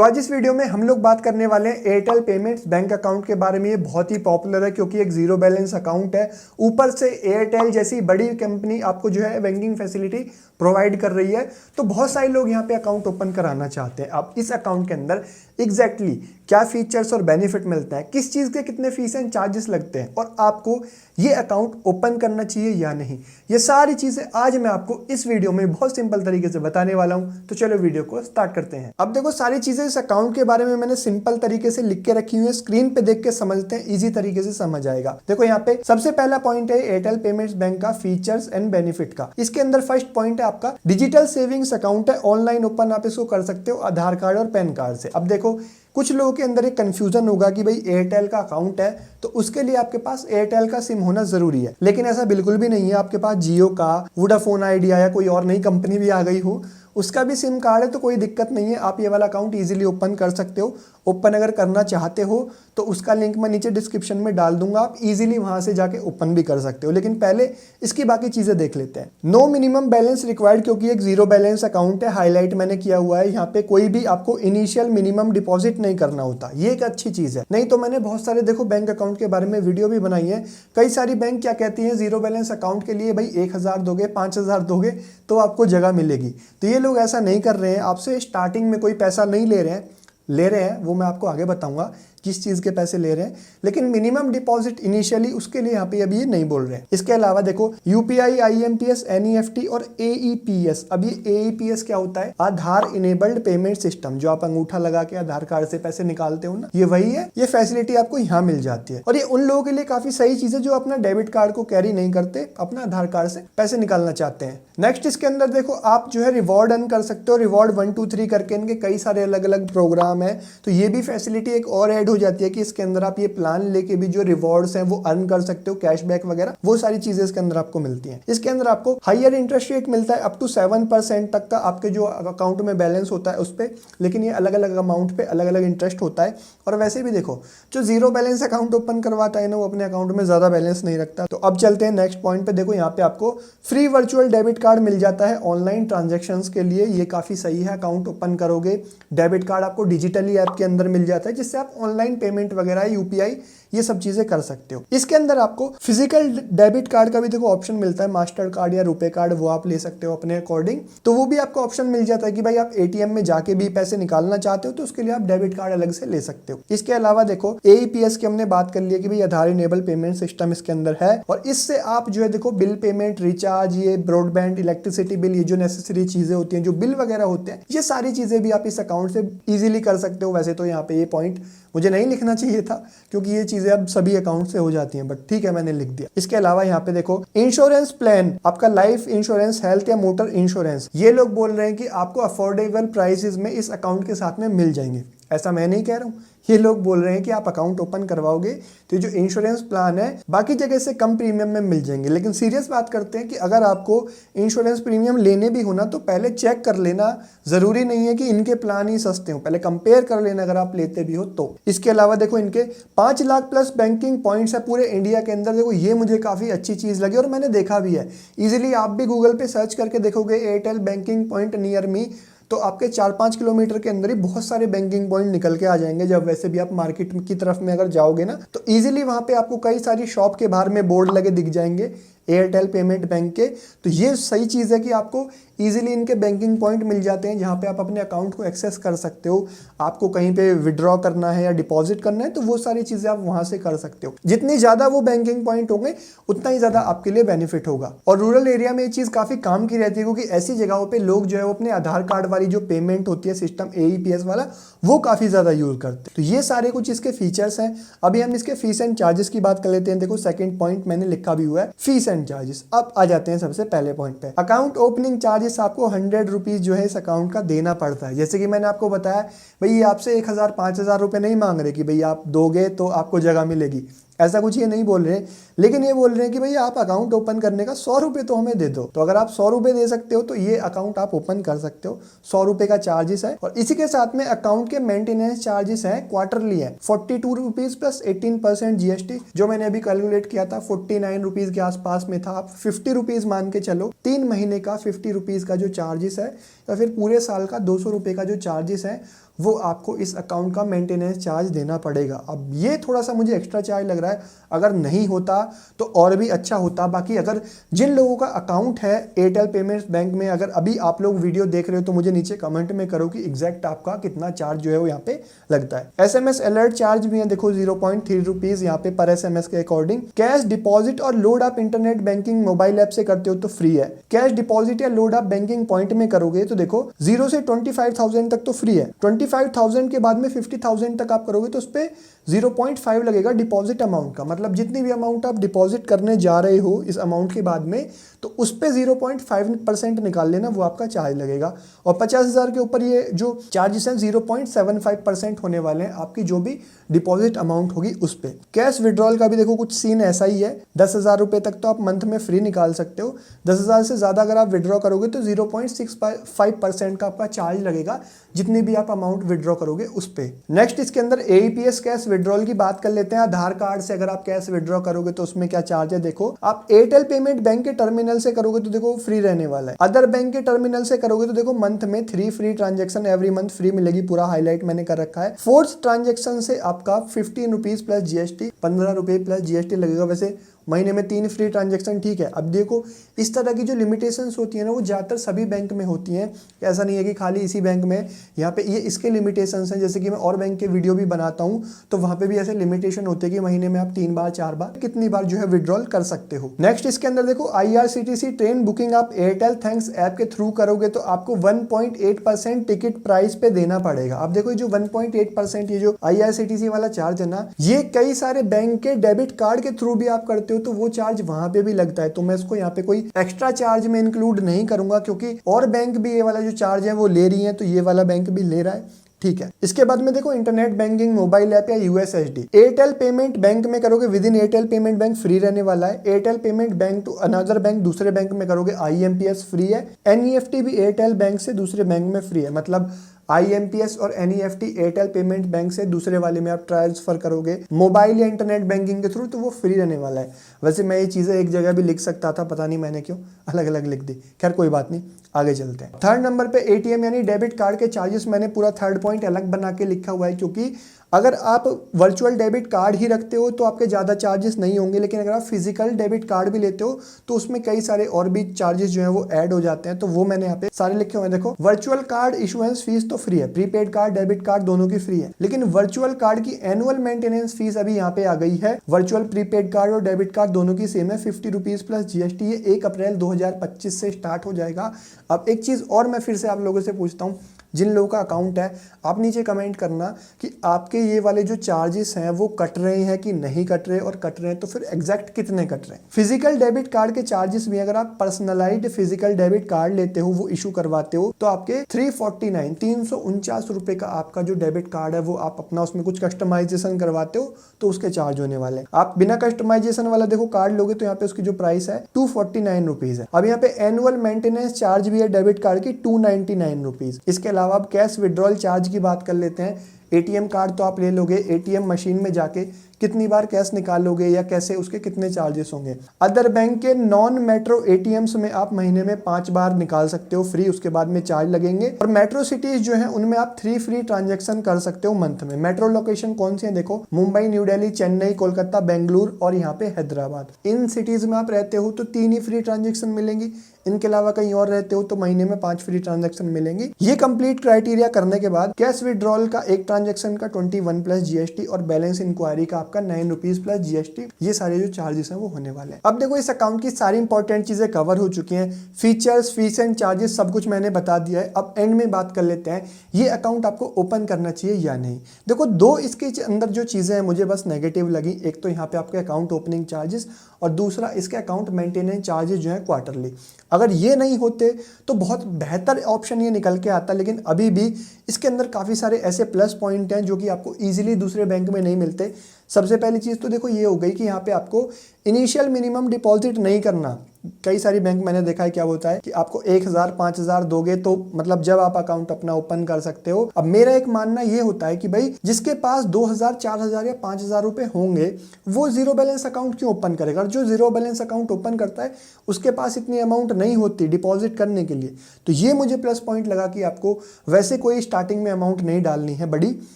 तो आज इस वीडियो में हम लोग बात करने वाले हैं एयरटेल पेमेंट्स बैंक अकाउंट के बारे में। ये बहुत ही पॉपुलर है क्योंकि एक जीरो बैलेंस अकाउंट है, ऊपर से एयरटेल जैसी बड़ी कंपनी आपको जो है बैंकिंग फैसिलिटी प्रोवाइड कर रही है। तो बहुत सारे लोग यहाँ पे अकाउंट ओपन कराना चाहते हैं। अब इस अकाउंट के अंदर एग्जैक्टली क्या फीचर्स और बेनिफिट मिलते हैं, किस चीज़ के कितने फीस एंड चार्जेस लगते हैं और आपको ये अकाउंट ओपन करना चाहिए या नहीं, ये सारी चीज़ें आज मैं आपको इस वीडियो में बहुत सिंपल तरीके से बताने वाला हूँ। तो चलो वीडियो को स्टार्ट करते हैं। अब देखो सारी चीज़ें इस अकाउंट के बारे में मैंने सिंपल तरीके से लिख के रखी हुई है, स्क्रीन पे देख के समझते हैं, इजी तरीके से समझ आएगा। देखो यहाँ पे सबसे पहला पॉइंट है एयरटेल पेमेंट्स बैंक का फीचर्स एंड बेनिफिट का। इसके अंदर फर्स्ट पॉइंट है आपका डिजिटल सेविंग्स अकाउंट है, ऑनलाइन ओपन आप इसको कर सकते हो आधार कार्ड और पैन कार्ड से। अब देखो कुछ लोगों के अंदर एक कंफ्यूजन होगा कि भाई एयरटेल का अकाउंट है तो उसके लिए आपके पास एयरटेल का सिम होना जरूरी है, लेकिन ऐसा बिल्कुल भी नहीं है। आपके पास जियो का, वोडाफोन आइडिया या कोई और नई कंपनी भी आ गई हो, उसका भी सिम कार्ड है तो कोई दिक्कत नहीं है, आप ये वाला अकाउंट इजीली ओपन कर सकते हो। ओपन अगर करना चाहते हो तो उसका लिंक मैं नीचे डिस्क्रिप्शन में डाल दूंगा, आप इजीली वहां से जाके ओपन भी कर सकते हो। लेकिन पहले इसकी बाकी चीजें देख लेते हैं। नो मिनिमम बैलेंस रिक्वायर्ड, क्योंकि एक जीरो बैलेंस अकाउंट है, हाईलाइट मैंने किया हुआ है यहाँ पे। कोई भी आपको इनिशियल मिनिमम डिपॉजिट नहीं करना होता, ये एक अच्छी चीज है। नहीं तो मैंने बहुत सारे देखो बैंक अकाउंट के बारे में वीडियो भी बनाई है। कई सारी बैंक क्या कहती है, जीरो बैलेंस अकाउंट के लिए भाई 1000 दोगे, 5000 दोगे तो आपको जगह मिलेगी। तो ये लोग ऐसा नहीं कर रहे हैं, आपसे स्टार्टिंग में कोई पैसा नहीं ले रहे हैं, वो मैं आपको आगे बताऊंगा किस चीज़ के पैसे ले रहे हैं। लेकिन मिनिमम डिपॉजिट इनिशियली उसके लिए यहाँ पे अभी ये नहीं बोल रहे हैं। इसके अलावा देखो यूपीआई, आईएमपीएस, एनईएफटी और एईपीएस। अब ये एईपीएस क्या होता है, आधार इनेबल्ड पेमेंट सिस्टम, जो आप अंगूठा लगा के आधार कार्ड से पैसे निकालते हो ना, ये वही है। ये फैसिलिटी आपको यहाँ मिल जाती है और ये उन लोगों के लिए काफी सही चीज है जो अपना डेबिट कार्ड को कैरी नहीं करते, अपना आधार कार्ड से पैसे निकालना चाहते हैं। नेक्स्ट इसके अंदर देखो आप जो है रिवॉर्ड अर्न कर सकते हो, रिवॉर्ड 1 2 3 करके इनके कई सारे अलग अलग प्रोग्राम है। तो ये भी फैसिलिटी एक और ऐड हो जाती है कि इसके अंदर आप ये प्लान लेके भी जो रिवॉर्ड्स हैं वो अर्न कर सकते हो, कैशबैक वगैरह, वो सारी चीजें इसके अंदर आपको मिलती हैं। इसके अंदर आपको हाईयर इंटरेस्ट रेट मिलता है, अप टू 7% तक का आपके जो अकाउंट में बैलेंस होता है उस पर। लेकिन ये अलग अलग अमाउंट पे अलग अलग इंटरेस्ट होता है। और वैसे भी देखो जो जीरो बैलेंस अकाउंट ओपन करवाता है ना, वो अपने अकाउंट में ज्यादा बैलेंस नहीं रखता। तो अब चलते हैं नेक्स्ट पॉइंट पे। देखो यहाँ पे आपको फ्री वर्चुअल डेबिट कार्ड मिल जाता है ऑनलाइन ट्रांजेक्शन्स के लिए, ये काफी सही है। अकाउंट ओपन करोगे, डेबिट कार्ड आपको डिजिटली ऐप के अंदर मिल जाता है, जिससे आप ऑनलाइन पेमेंट वगैरह, यूपीआई, ये सब चीजें कर सकते हो। इसके अंदर आपको फिजिकल डेबिट कार्ड का भी देखो ऑप्शन मिलता है, मास्टर कार्ड या रुपए कार्ड, वो आप ले सकते हो अपने अकॉर्डिंग। तो वो भी आपको ऑप्शन मिल जाता है कि भाई आप एटीएम में जाके भी पैसे निकालना चाहते हो तो उसके लिए आप डेबिट कार्ड अलग से ले सकते हो। इसके अलावा देखो एईपीएस की हमने बात कर ली है कि भाई आधार इनेबल पेमेंट सिस्टम इसके अंदर है, और इससे आप जो है देखो बिल पेमेंट, रिचार्ज, ये ब्रॉडबैंड, इलेक्ट्रिसिटी बिल, ये जो नेसेसरी चीजें होती हैं, जो बिल वगैरह होते हैं, ये सारी चीजें भी आप इस अकाउंट से इजीली कर सकते हो। वैसे तो यहाँ पे ये पॉइंट मुझे नहीं लिखना चाहिए था क्योंकि ये चीजें अब सभी अकाउंट से हो जाती हैं, बट ठीक है मैंने लिख दिया। इसके अलावा यहाँ पे देखो इंश्योरेंस प्लान, आपका लाइफ इंश्योरेंस, हेल्थ या मोटर इंश्योरेंस, ये लोग बोल रहे हैं कि आपको अफोर्डेबल प्राइसेस में इस अकाउंट के साथ में मिल जाएंगे। ऐसा मैं नहीं कह रहा हूँ, ये लोग बोल रहे हैं कि आप अकाउंट ओपन करवाओगे तो जो इंश्योरेंस प्लान है बाकी जगह से कम प्रीमियम में मिल जाएंगे। लेकिन सीरियस बात करते हैं कि अगर आपको इंश्योरेंस प्रीमियम लेने भी हो ना, तो पहले चेक कर लेना, जरूरी नहीं है कि इनके प्लान ही सस्ते हो, पहले कंपेयर कर लेना अगर आप लेते भी हो तो। इसके अलावा देखो इनके 5 लाख प्लस बैंकिंग पॉइंट्स है पूरे इंडिया के अंदर। देखो ये मुझे काफी अच्छी चीज लगी और मैंने देखा भी है। इजिली आप भी गूगल पे सर्च करके देखोगे Airtel banking point near me, तो आपके 4-5 किलोमीटर के अंदर ही बहुत सारे बैंकिंग पॉइंट निकल के आ जाएंगे। जब वैसे भी आप मार्केट की तरफ में अगर जाओगे ना, तो इजीली वहां पे आपको कई सारी शॉप के बाहर में बोर्ड लगे दिख जाएंगे एयरटेल पेमेंट बैंक के। तो ये सही चीज़ है कि आपको इजीली इनके बैंकिंग पॉइंट मिल जाते हैं जहाँ पे आप अपने अकाउंट को एक्सेस कर सकते हो। आपको कहीं पे विड्रॉ करना है या डिपॉजिट करना है तो वो सारी चीज़ें आप वहाँ से कर सकते हो। जितनी ज़्यादा वो बैंकिंग पॉइंट होंगे उतना ही ज़्यादा आपके लिए बेनिफिट होगा। और रूरल एरिया में ये चीज़ काफ़ी काम की रहती है, क्योंकि ऐसी जगहों पर लोग जो है वो अपने आधार कार्ड वाली जो पेमेंट होती है सिस्टम एईपीएस वाला, वो काफ़ी ज़्यादा यूज़ करते हैं। तो ये सारे कुछ इसके फीचर्स हैं। अभी हम इसके फीस एंड चार्जेस की बात कर लेते हैं। देखो सेकंड पॉइंट मैंने लिखा भी हुआ है, फीस एंड चार्जेस। अब आ जाते हैं सबसे पहले पॉइंट पे। अकाउंट ओपनिंग चार्जेस आपको 100 रुपीज जो है इस अकाउंट का देना पड़ता है। जैसे कि मैंने आपको बताया भाई, ये आपसे 1000 5000 रुपए नहीं मांग रहे कि भाई आप दोगे तो आपको जगह मिलेगी, ऐसा कुछ ये नहीं बोल रहे, लेकिन ये बोल रहे हैं कि भाई आप अकाउंट ओपन करने का 100 रुपये तो हमें दे दो। तो अगर आप 100 रुपये दे सकते हो तो ये अकाउंट आप ओपन कर सकते हो। 100 रुपये का चार्जेस है, और इसी के साथ में अकाउंट के मेंटेनेंस चार्जेस हैं, क्वार्टरली है 42 रुपीज प्लस 18% जीएसटी, जो मैंने अभी कैलकुलेट किया था 49 रुपीज के आसपास में था। आप 50 रुपीज मान के चलो, 3 महीने का 50 रुपीज का जो चार्जेस है, या फिर पूरे साल का 200 रुपये का जो चार्जेस है, वो आपको इस अकाउंट का मेंटेनेंस चार्ज देना पड़ेगा। अब ये थोड़ा सा मुझे एक्स्ट्रा चार्ज लग रहा है, अगर नहीं होता तो और भी अच्छा होता। बाकी अगर जिन लोगों का अकाउंट है एयरटेल पेमेंट्स बैंक में, अगर अभी आप लोग वीडियो देख रहे हो तो मुझे नीचे कमेंट में करो कि एग्जैक्ट आपका कितना चार्ज जो है वो यहाँ पे लगता है। SMS अलर्ट चार्ज भी है देखो 0.3 रुपीज यहाँ पे पर SMS के अकॉर्डिंग। कैश डिपॉजिट और लोड आप इंटरनेट बैंकिंग मोबाइल ऐप से करते हो तो फ्री है। कैश डिपॉजिट या लोड आप बैंकिंग पॉइंट में करोगे तो देखो 0 से 25,000 तक तो फ्री है। 25,000 के बाद में 50,000 तक आप करोगे तो उस पर 0.5 लगेगा डिपॉजिट अमाउंट का। मतलब जितनी भी अमाउंट आप डिपॉजिट करने जा रहे हो इस अमाउंट के बाद में, तो उस पे 0.5% निकाल लेना, वो आपका चार्ज लगेगा। और 50,000 के ऊपर ये जो चार्जेस हैं 0.75% होने वाले हैं आपकी जो भी डिपॉजिट अमाउंट होगी उस पे। कैश विड्रॉल का भी देखो कुछ सीन ऐसा ही है। 10,000 रुपए तक तो आप मंथ में फ्री निकाल सकते हो। 10,000 से ज्यादा अगर आप विड्रॉ करोगे तो 0.65% का आपका चार्ज लगेगा जितनी भी आप अमाउंट विड्रॉ करोगे उस पे। नेक्स्ट इसके अंदर AEPS कैश विड्रॉल की बात कर लेते हैं। आधार कार्ड से अगर आप कैश विड्रॉ करोगे तो उसमें क्या चार्ज है देखो। आप एयरटेल पेमेंट बैंक के टर्मिनल से करोगे तो देखो फ्री रहने वाला है। अदर बैंक के टर्मिनल से करोगे तो देखो मंथ में 3 free transaction every month free मिलेगी, पूरा हाईलाइट मैंने कर रखा है। फोर्थ ट्रांजेक्शन से आपका 15 रुपीज प्लस GST 15 रुपए प्लस GST लगेगा। वैसे महीने में 3 फ्री ट्रांजेक्शन ठीक है। अब देखो इस तरह की जो लिमिटेशंस होती है ना वो ज्यादातर सभी बैंक में होती हैं, ऐसा नहीं है कि खाली इसी बैंक में। यहाँ पे ये इसके लिमिटेशंस हैं, जैसे कि मैं और बैंक के वीडियो भी बनाता हूँ तो वहां पे भी ऐसे लिमिटेशन होते हैं कि महीने में आप 3 बार 4 बार कितनी बार जो है विड्रॉल कर सकते हो। नेक्स्ट इसके अंदर देखो IRCTC ट्रेन बुकिंग आप एयरटेल थैंक्स ऐप के थ्रू करोगे तो आपको 1.8% टिकट प्राइस पे देना पड़ेगा। अब देखो जो 1.8% ये जो IRCTC वाला चार्ज है ना, ये कई सारे बैंक के डेबिट कार्ड के थ्रू भी आप करते हो तो वो चार्ज वहां पे भी लगता है। तो मैं इसको यहाँ पे कोई एक्स्ट्रा चार्ज में इंक्लूड नहीं करूंगा क्योंकि और बैंक भी ये वाला जो चार्ज है वो ले रही है, तो ये वाला बैंक भी ले रहा है, ठीक है। इसके बाद में देखो इंटरनेट बैंकिंग मोबाइल ऐप या USSD एयरटेल पेमेंट बैंक में करोगे within Airtel payment bank free रहने वाला है। Airtel payment bank to another bank दूसरे बैंक में करोगे IMPS फ्री है। NEFT भी एयरटेल बैंक से दूसरे बैंक में फ्री है। मतलब IMPS और NEFT एयरटेल पेमेंट बैंक से दूसरे वाले में आप ट्रांसफर करोगे मोबाइल या इंटरनेट बैंकिंग के थ्रू तो वो फ्री रहने वाला है। वैसे मैं ये चीजें एक जगह भी लिख सकता था, पता नहीं मैंने क्यों अलग अलग लिख दी, खैर कोई बात नहीं, आगे चलते हैं। थर्ड नंबर पे ATM यानी डेबिट कार्ड के चार्जेस मैंने पूरा थर्ड पॉइंट अलग बना के लिखा हुआ है क्योंकि अगर आप वर्चुअल डेबिट कार्ड ही रखते हो तो आपके ज़्यादा चार्जेस नहीं होंगे, लेकिन अगर आप फिजिकल डेबिट कार्ड भी लेते हो तो उसमें कई सारे और भी चार्जेस जो है वो ऐड हो जाते हैं। तो वो मैंने यहाँ पे सारे लिखे हुए हैं। देखो वर्चुअल कार्ड इशुएंस फीस तो फ्री है, प्रीपेड कार्ड डेबिट कार्ड दोनों की फ्री है, लेकिन वर्चुअल कार्ड की एनुअल मेंटेनेंस फीस अभी यहाँ पे आ गई है। वर्चुअल प्रीपेड कार्ड और डेबिट कार्ड दोनों की सेम है, 50 रुपीज प्लस GST। ये 1 अप्रैल 2025 से स्टार्ट हो जाएगा। अब एक चीज और मैं फिर से आप लोगों से पूछता हूँ, जिन लोगों का अकाउंट है आप नीचे कमेंट करना कि आपके ये वाले जो चार्जेस हैं वो कट रहे हैं कि नहीं कट रहे, और कट रहे हैं तो फिर एग्जैक्ट कितने कट रहे हैं। फिजिकल डेबिट कार्ड के चार्जेस भी अगर आप पर्सनलाइज्ड फिजिकल डेबिट कार्ड लेते हो, वो इशू करवाते हो, तो आपके 349 रुपए का आपका जो डेबिट कार्ड है वो आप अपना उसमें कुछ कस्टमाइजेशन करवाते हो तो उसके चार्ज होने वाले हैं। आप बिना कस्टमाइजेशन वाला देखो कार्ड लोगे तो यहाँ पे उसकी जो प्राइस है 249 रुपीज है। अब यहाँ पे एनुअल मेंटेनेंस चार्ज भी है डेबिट कार्ड की 299 रुपीज। इसके अलावा आप कैश विड्रॉल चार्ज की बात कर लेते हैं। ATM कार्ड तो आप ले लोगे, ATM मशीन में जाके कितनी बार कैश निकालोगे या कैसे उसके कितने चार्जेस होंगे। अदर बैंक के नॉन मेट्रो ATMs में आप महीने में 5 बार निकाल सकते हो फ्री, उसके बाद में चार्ज लगेंगे। और मेट्रो सिटीज जो है उनमें आप 3 फ्री ट्रांजेक्शन कर सकते हो मंथ में। मेट्रो लोकेशन कौन सी है देखो, मुंबई, न्यू दिल्ली, चेन्नई, कोलकाता, बेंगलुरु और यहाँ पे हैदराबाद। इन सिटीज में आप रहते हो तो 3 ही फ्री ट्रांजेक्शन मिलेंगी। इनके अलावा कहीं और रहते हो तो महीने में 5 फ्री ट्रांजेक्शन मिलेंगी। ये कंप्लीट क्राइटेरिया करने के बाद कैश विड्रॉल का एक ट्रांजेक्शन का 21 प्लस GST और बैलेंस इंक्वायरी का आपका 9 रुपीज प्लस GST, ये सारे जो चार्जेस हैं वो होने वाले हैं। अब देखो इस अकाउंट की सारी इंपॉर्टेंट चीजें कवर हो चुकी हैं, फीचर्स, फीस एंड चार्जेस सब कुछ मैंने बता दिया है। अब एंड में बात कर लेते हैं ये अकाउंट आपको ओपन करना चाहिए या नहीं। देखो 2 इसके अंदर जो चीजें हैं मुझे बस नेगेटिव लगी, एक तो यहाँ पे आपके अकाउंट ओपनिंग चार्जेस और दूसरा इसके अकाउंट मेंटेनेंस चार्जेस जो है क्वार्टरली। अगर ये नहीं होते तो बहुत बेहतर ऑप्शन ये निकल के आता, लेकिन अभी भी इसके अंदर काफ़ी सारे ऐसे प्लस पॉइंट हैं जो कि आपको इजीली दूसरे बैंक में नहीं मिलते। सबसे पहली चीज़ तो देखो ये हो गई कि यहाँ पे आपको इनिशियल मिनिमम डिपॉजिट नहीं करना। कई सारी बैंक मैंने देखा है क्या होता है कि आपको 1000 5000 दोगे तो मतलब जब आप अकाउंट अपना ओपन कर सकते हो। अब मेरा एक मानना ये होता है कि भाई जिसके पास 2000 4000 या 5000 रुपए होंगे वो जीरो बैलेंस अकाउंट क्यों ओपन करेगा, और जो जीरो बैलेंस अकाउंट ओपन करता है उसके पास इतनी अमाउंट नहीं होती डिपॉजिट करने के लिए। तो ये मुझे प्लस पॉइंट लगा कि आपको वैसे कोई स्टार्टिंग में अमाउंट नहीं डालनी है बड़ी।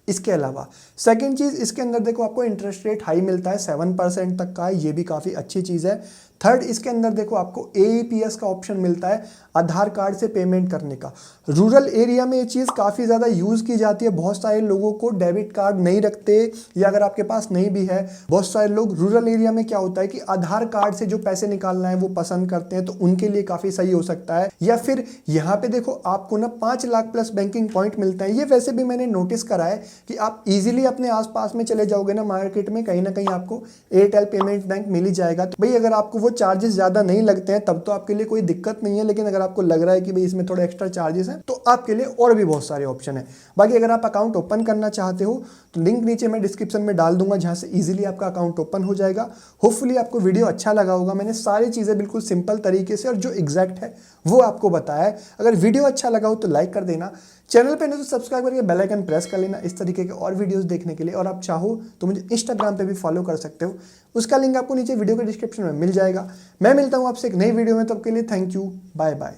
इसके अलावा सेकंड चीज, इसके अंदर देखो आपको इंटरेस्ट रेट हाई मिलता है, 7% तक का है, ये भी काफी अच्छी चीज है। थर्ड, इसके अंदर देखो आपको AEPS का ऑप्शन मिलता है, आधार कार्ड से पेमेंट करने का। रूरल एरिया में ये चीज़ काफ़ी ज़्यादा यूज़ की जाती है। बहुत सारे लोगों को डेबिट कार्ड नहीं रखते, या अगर आपके पास नहीं भी है, बहुत सारे लोग रूरल एरिया में क्या होता है कि आधार कार्ड से जो पैसे निकालना है वो पसंद करते हैं, तो उनके लिए काफ़ी सही हो सकता है। या फिर यहाँ पे देखो आपको ना 5 लाख प्लस बैंकिंग पॉइंट मिलते हैं। ये वैसे भी मैंने नोटिस करा है कि आप इजीली अपने आसपास में चले जाओगे ना मार्केट में, कहीं ना कहीं आपको एयरटेल पेमेंट्स बैंक मिल ही जाएगा। तो भाई अगर आपको वो चार्जेस ज़्यादा नहीं लगते हैं तब तो आपके लिए कोई दिक्कत नहीं है, लेकिन अगर आपको लग रहा है कि भाई इसमें थोड़े एक्स्ट्रा चार्जेस हैं तो आपके लिए और भी बहुत सारे ऑप्शन है। बाकी अगर आप अकाउंट ओपन करना चाहते हो तो लिंक नीचे मैं डिस्क्रिप्शन में डाल दूंगा, जहां से इजीली आपका अकाउंट ओपन हो जाएगा। होपफुली आपको वीडियो अच्छा लगा होगा। मैंने सारी चीज़ें बिल्कुल सिंपल तरीके से और जो एग्जैक्ट है वो आपको बताया है। अगर वीडियो अच्छा लगा हो तो लाइक कर देना, चैनल पे नहीं तो सब्सक्राइब करके बेल आइकन प्रेस कर लेना इस तरीके के और वीडियोस देखने के लिए। और आप चाहो तो मुझे इंस्टाग्राम पे भी फॉलो कर सकते हो, उसका लिंक आपको नीचे वीडियो के डिस्क्रिप्शन में मिल जाएगा। मैं मिलता हूँ आपसे एक नई वीडियो में, तब के लिए थैंक यू, बाय बाय।